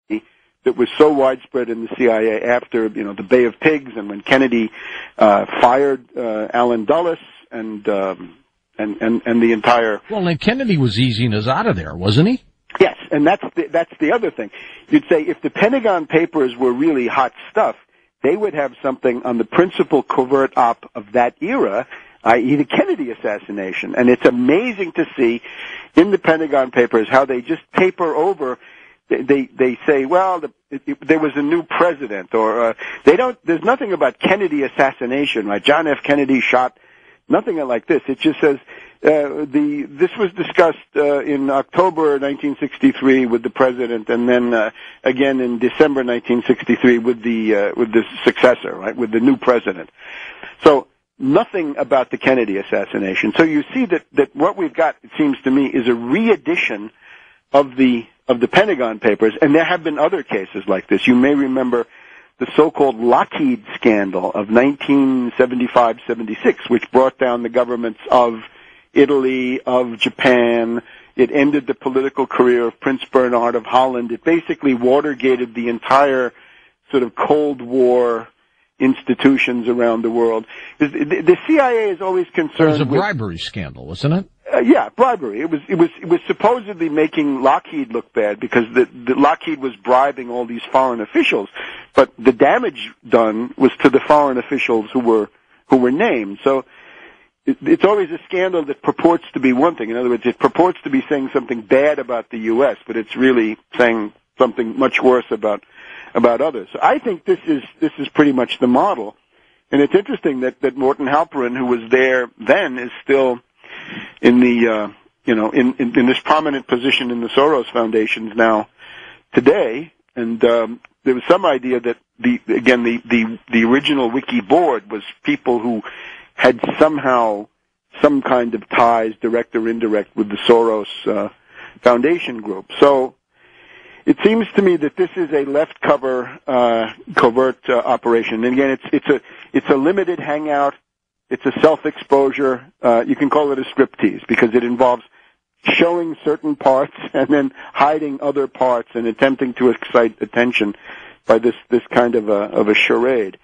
that was so widespread in the CIA after, the Bay of Pigs and when Kennedy fired Allen Dulles and the entire. Well, and Kennedy was easing us out of there, wasn't he? Yes, and that's the other thing. You'd say if the Pentagon Papers were really hot stuff, they would have something on the principal covert op of that era, i.e. the Kennedy assassination. And it's amazing to see in the Pentagon Papers how they just paper over. They say, well, there was a new president, or there's nothing about Kennedy assassination, right? John F. Kennedy shot, nothing like this. It just says, this was discussed, in October 1963 with the president, and then, again in December 1963 with the successor, right? With the new president. So, nothing about the Kennedy assassination. So you see that what we've got, it seems to me, is a re-edition of the Pentagon Papers, and there have been other cases like this. You may remember the so-called Lockheed scandal of 1975-76, which brought down the governments of Italy, of Japan. It ended the political career of Prince Bernhard of Holland. It basically watergated the entire sort of Cold War institutions around the world. The CIA is always concerned. It was a bribery scandal, wasn't it? Yeah, bribery. It was supposedly making Lockheed look bad because the Lockheed was bribing all these foreign officials, but the damage done was to the foreign officials who were named. So it's always a scandal that purports to be one thing. In other words, it purports to be saying something bad about the U.S., but it's really saying something much worse about others. So I think this is pretty much the model, and it's interesting that Morton Halperin, who was there then, is still in the in this prominent position in the Soros Foundations now today. And there was some idea that the original Wiki board was people who had somehow some kind of ties, direct or indirect, with the Soros Foundation group. So it seems to me that this is a left cover covert operation. And again, it's a limited hangout. It's a self-exposure. You can call it a striptease because it involves showing certain parts and then hiding other parts and attempting to excite attention by this kind of a charade.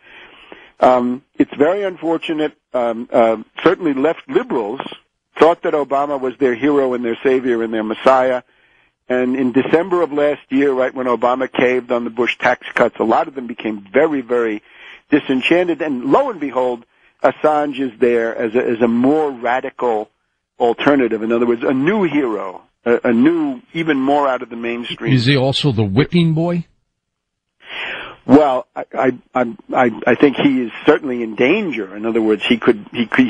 It's very unfortunate. Certainly left liberals thought that Obama was their hero and their savior and their messiah. And in December of last year, right when Obama caved on the Bush tax cuts, a lot of them became very, very disenchanted. And lo and behold, Assange is there as a more radical alternative. In other words, a new hero, a new, even more out of the mainstream. Is he also the whipping boy? Well, I think he is certainly in danger. In other words, he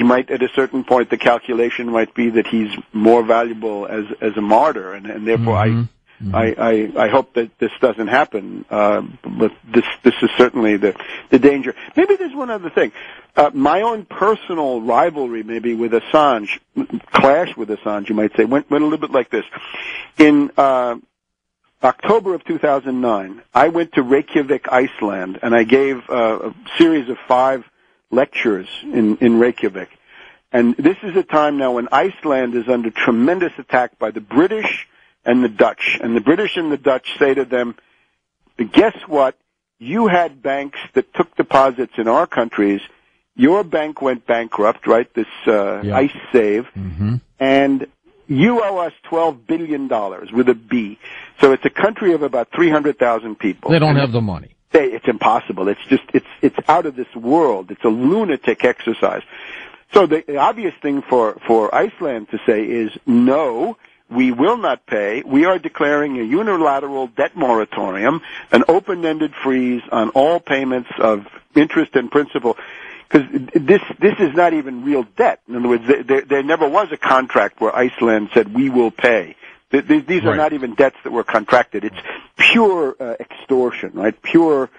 might at a certain point the calculation might be that he's more valuable as a martyr, and therefore I hope that this doesn't happen. But this is certainly the danger. Maybe there's one other thing. My own personal rivalry, maybe with Assange, clash with Assange, you might say, went a little bit like this. In October of 2009, I went to Reykjavik, Iceland, and I gave a series of 5 lectures in Reykjavik. And this is a time now when Iceland is under tremendous attack by the British and the Dutch. And the British and the Dutch say to them, guess what? You had banks that took deposits in our countries. Your bank went bankrupt, right? This Ice Save. Mm-hmm. And you owe us $12 billion with a B. So it's a country of about 300,000 people. They don't have the money. It's impossible. It's out of this world. It's a lunatic exercise. So the obvious thing for Iceland to say is, no, we will not pay. We are declaring a unilateral debt moratorium, an open-ended freeze on all payments of interest and principal. Because this is not even real debt. In other words, there never was a contract where Iceland said, we will pay. These are not even debts that were contracted. It's pure extortion, right? Pure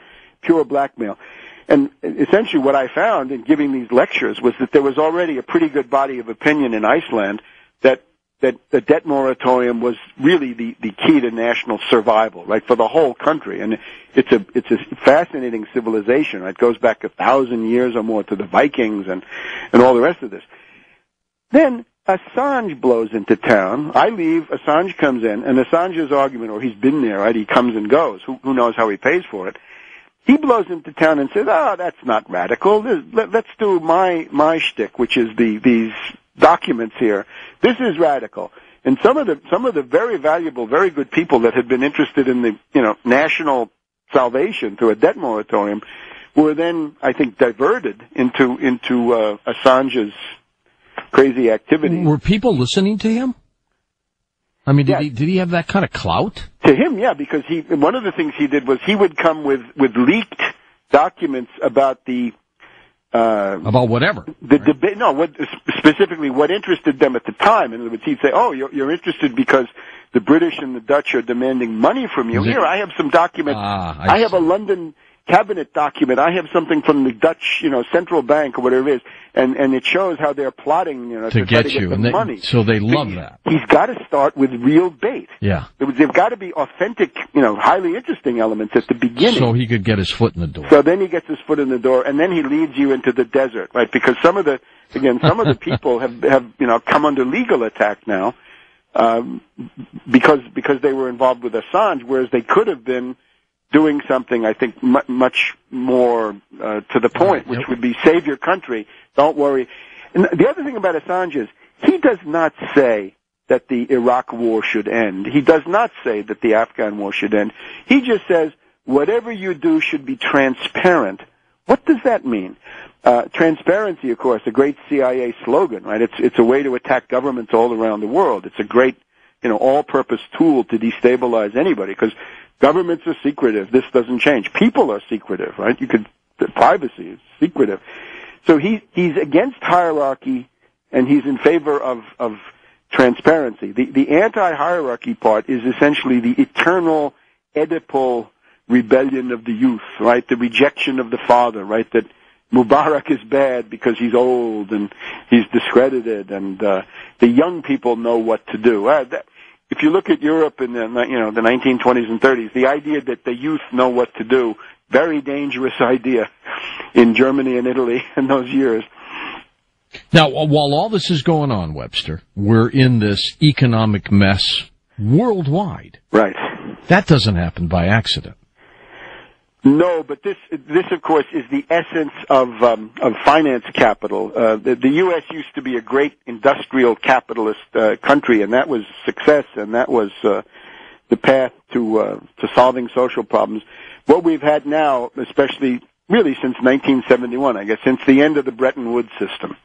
blackmail. And essentially what I found in giving these lectures was that there was already a pretty good body of opinion in Iceland that the debt moratorium was really the key to national survival, right, for the whole country. And it's a fascinating civilization, right? It goes back 1,000 years or more to the Vikings and all the rest of this. Then Assange blows into town. I leave, Assange comes in, and Assange's argument, or he's been there, right? He comes and goes. Who knows how he pays for it? He blows into town and says, that's not radical. Let's do my shtick, which is these documents here. This is radical. And some of the very valuable, very good people that had been interested in the, national salvation through a debt moratorium were then, I think, diverted into Assange's crazy activity. Were people listening to him? I mean, did he have that kind of clout? To him, yeah, because one of the things he did was he would come with leaked documents about about whatever. The debate, specifically what interested them at the time. In other words, he'd say, you're interested because the British and the Dutch are demanding money from you. Here, I have some documents. I have a London cabinet document. I have something from the Dutch, central bank or whatever it is, and it shows how they're plotting, to get you, the money. So they love that. He's got to start with real bait. Yeah. There've got to be authentic, highly interesting elements at the beginning. So he could get his foot in the door. So then he gets his foot in the door, and then he leads you into the desert, right? Because some of the people have come under legal attack now, because they were involved with Assange, whereas they could have been doing something, I think, much more to the point, which would be save your country, don't worry. And the other thing about Assange is he does not say that the Iraq war should end. He does not say that the Afghan war should end. He just says whatever you do should be transparent. What does that mean? Transparency, of course, a great CIA slogan, right? It's a way to attack governments all around the world. It's a great, all-purpose tool to destabilize anybody, because governments are secretive. This doesn't change. People are secretive, right? Privacy is secretive. So he's against hierarchy, and he's in favor of transparency. The anti-hierarchy part is essentially the eternal Oedipal rebellion of the youth, right? The rejection of the father, right? That Mubarak is bad because he's old and he's discredited, and the young people know what to do. If you look at Europe in the 1920s and 30s, the idea that the youth know what to do, very dangerous idea in Germany and Italy in those years. Now, while all this is going on, Webster, we're in this economic mess worldwide. Right. That doesn't happen by accident. No, but this of course is the essence of finance capital. The U.S. used to be a great industrial capitalist country, and that was success, and that was the path to solving social problems. What we've had now, especially really since 1971, I guess, since the end of the Bretton Woods system,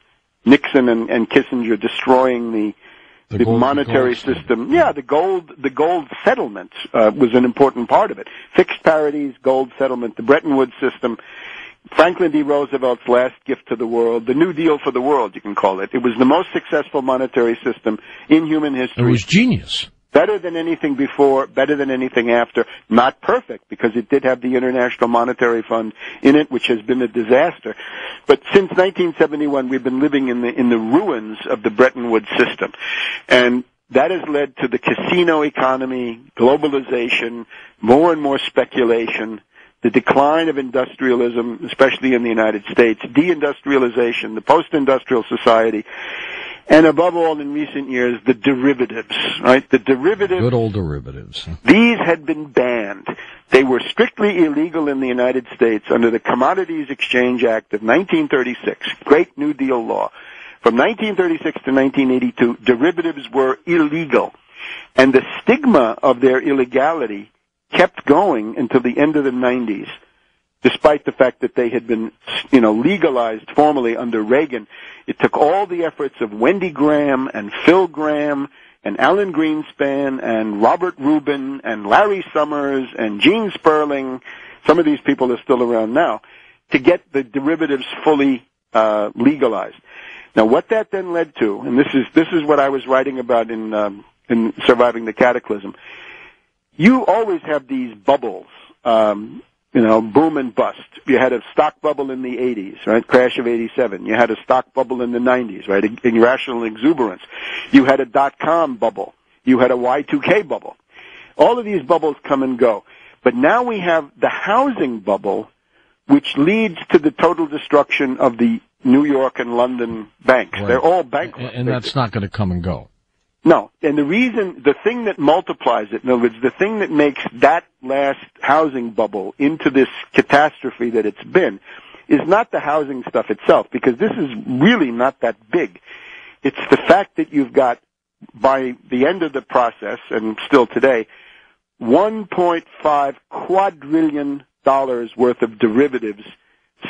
Nixon and Kissinger destroying the monetary system. Yeah, the gold settlement was an important part of it. Fixed parities, gold settlement, the Bretton Woods system, Franklin D. Roosevelt's last gift to the world, the New Deal for the world, you can call it. It was the most successful monetary system in human history. It was genius. Better than anything before, better than anything after. Not perfect, because it did have the International Monetary Fund in it, which has been a disaster. But since 1971, we've been living in the ruins of the Bretton Woods system. And that has led to the casino economy, globalization, more and more speculation, the decline of industrialism, especially in the United States, deindustrialization, the post-industrial society, and above all, in recent years, the derivatives, right? The derivatives. Good old derivatives. These had been banned. They were strictly illegal in the United States under the Commodities Exchange Act of 1936. Great New Deal law. From 1936 to 1982, derivatives were illegal. And the stigma of their illegality kept going until the end of the 90s, despite the fact that they had been, legalized formally under Reagan. It took all the efforts of Wendy Graham and Phil Graham and Alan Greenspan and Robert Rubin and Larry Summers and Gene Sperling, some of these people are still around now, to get the derivatives fully legalized. Now, what that then led to, and this is what I was writing about in Surviving the Cataclysm. You always have these bubbles, boom and bust. You had a stock bubble in the 80s, right? Crash of 87. You had a stock bubble in the 90s, right? Irrational exuberance. You had a dot-com bubble. You had a Y2K bubble. All of these bubbles come and go. But now we have the housing bubble, which leads to the total destruction of the New York and London banks. Right. They're all bankrupt. And that's not going to come and go. No, and the thing that multiplies it, in other words, the thing that makes that last housing bubble into this catastrophe that it's been, is not the housing stuff itself, because this is really not that big. It's the fact that you've got, by the end of the process, and still today, $1.5 quadrillion worth of derivatives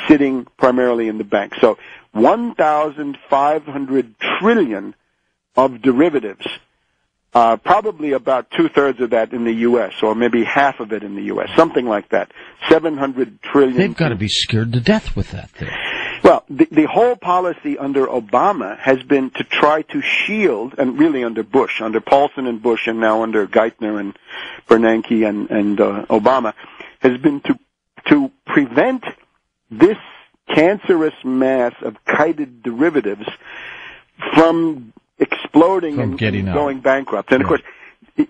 sitting primarily in the bank. So 1,500 trillion of derivatives, probably about two-thirds of that in the U.S., or maybe half of it in the U.S., something like that. 700 trillion. They've got to be scared to death with that thing. Well, the whole policy under Obama has been to try to shield, and really under Bush, under Paulson and Bush, and now under Geithner and Bernanke and Obama, has been to prevent this cancerous mass of kited derivatives from exploding and going bankrupt. And of course,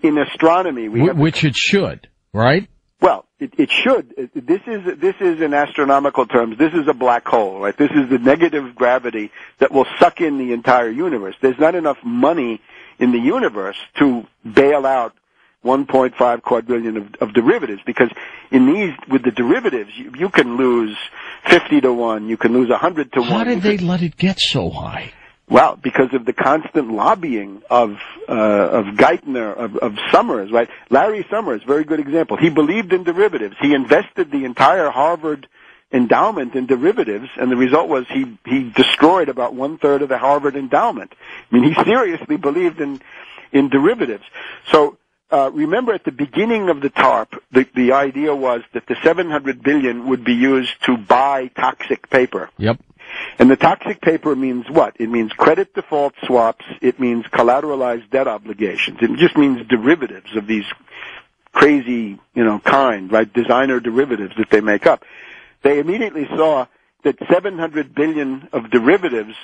in astronomy, which it should, right? Well, it should. This is in astronomical terms, this is a black hole, right? This is the negative gravity that will suck in the entire universe. There's not enough money in the universe to bail out 1.5 quadrillion of derivatives, because with the derivatives, you can lose 50 to 1, you can lose 100 to 1. How did they let it get so high? Well, because of the constant lobbying of Geithner, of Summers, right? Larry Summers, very good example. He believed in derivatives. He invested the entire Harvard endowment in derivatives, and the result was he destroyed about one-third of the Harvard endowment. I mean, he seriously believed in derivatives. So, remember at the beginning of the TARP, the idea was that the $700 billion would be used to buy toxic paper. Yep. And the toxic paper means what? It means credit default swaps. It means collateralized debt obligations. It just means derivatives of these crazy, kind, right? Designer derivatives that they make up. They immediately saw that $700 billion of derivatives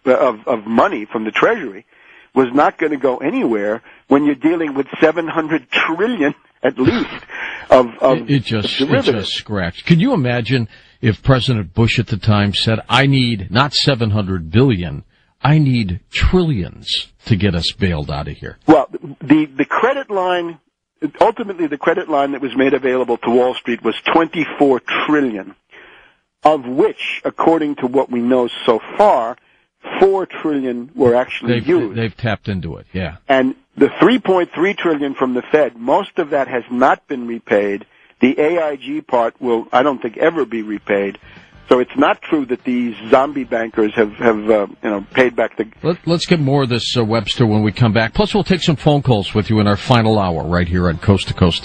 of money from the Treasury was not going to go anywhere when you're dealing with 700 trillion at least of derivatives. It just scratched. Could you imagine if President Bush at the time said, I need not 700 billion, I need trillions to get us bailed out of here? Well, the credit line, ultimately the credit line that was made available to Wall Street was 24 trillion, of which, according to what we know so far, 4 trillion were actually used. They've tapped into it, yeah. And the 3.3 trillion from the Fed, most of that has not been repaid. The AIG part will, I don't think, ever be repaid. So it's not true that these zombie bankers have paid back the... Let's get more of this, Webster, when we come back. Plus, we'll take some phone calls with you in our final hour right here on Coast to Coast